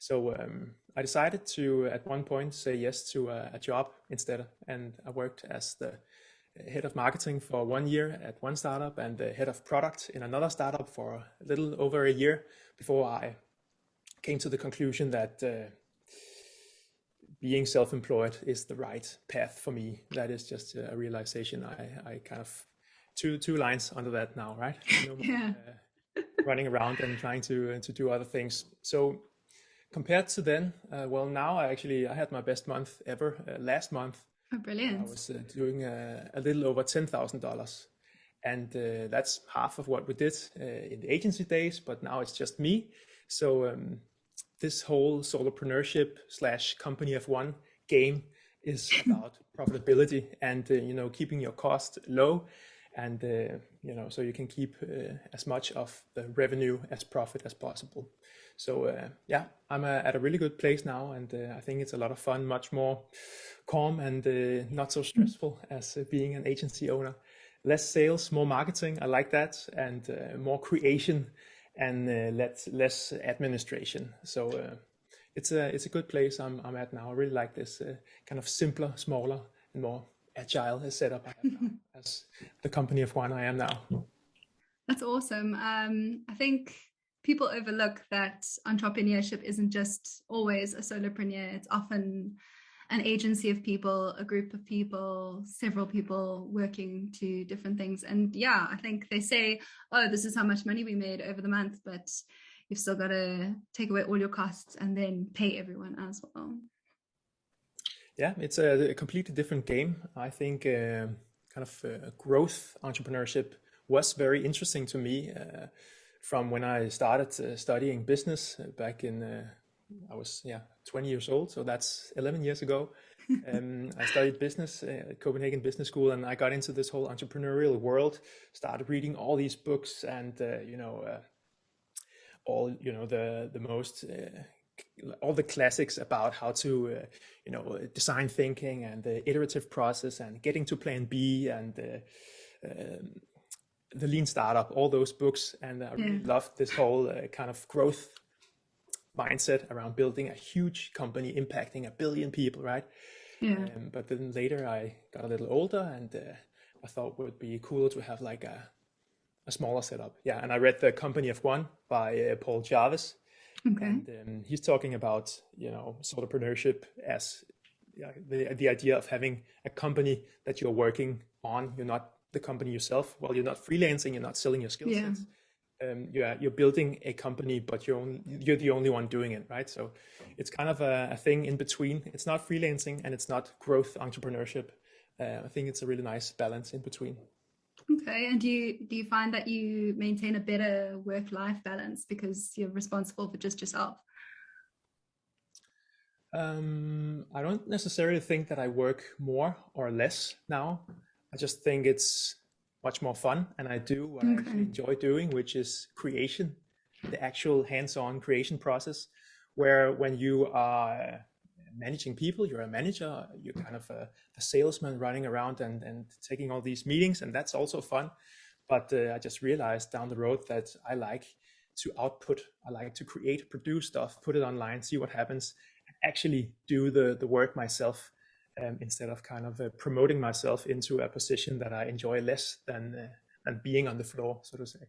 So I decided to, at one point, say yes to a job instead. And I worked as the head of marketing for 1 year at one startup and the head of product in another startup for a little over a year before I came to the conclusion that being self-employed is the right path for me. That is just a realization. I kind of two lines under that now, right? No more Yeah. running around and trying to do other things. So compared to then, well, now I had my best month ever last month. Oh, I brilliant. was doing a little over $10,000, and that's half of what we did in the agency days. But now it's just me. So this whole solopreneurship slash company of one game is about profitability and keeping your cost low, and so you can keep as much of the revenue as profit as possible. So yeah, I'm at a really good place now, and I think it's a lot of fun, much more calm and not so stressful as being an agency owner. Less sales, more marketing. I like that, and more creation and less administration. So it's a good place I'm at now. I really like this kind of simpler, smaller, and more agile setup I have now as the company of one I am now. That's awesome. I think people overlook that entrepreneurship isn't just always a solopreneur. It's often an agency of people, a group of people, several people working to different things. And yeah, I think they say, oh, this is how much money we made over the month, but you've still got to take away all your costs and then pay everyone as well. Yeah, it's a completely different game. I think growth entrepreneurship was very interesting to me from when I started studying business back in, I was 20 years old, so that's 11 years ago. I studied business at Copenhagen Business School, and I got into this whole entrepreneurial world, started reading all these books and, the most all the classics about how to design thinking and the iterative process and getting to plan B and the lean startup, all those books. And I really loved this whole kind of growth mindset around building a huge company impacting 1 billion people, right? Yeah. But then later I got a little older, and I thought it would be cool to have like a smaller setup. Yeah, and I read The Company of One by Paul Jarvis. Okay. And he's talking about solopreneurship as the idea of having a company that you're working on. You're not the company yourself. Well, you're not freelancing. You're not selling your skill sets. You're building a company, but you're the only one doing it, right? So it's kind of a thing in between. It's not freelancing and it's not growth entrepreneurship. I think it's a really nice balance in between. Okay, and do you find that you maintain a better work-life balance because you're responsible for just yourself? I don't necessarily think that I work more or less now. I just think it's much more fun, and I do what I actually enjoy doing, which is creation, the actual hands-on creation process, where when you are managing people, you're a manager, you're kind of a salesman running around and taking all these meetings, and that's also fun. But I just realized down the road that I like to output, I like to create, produce stuff, put it online, see what happens, and actually do the work myself, instead of kind of promoting myself into a position that I enjoy less than being on the floor, so to say.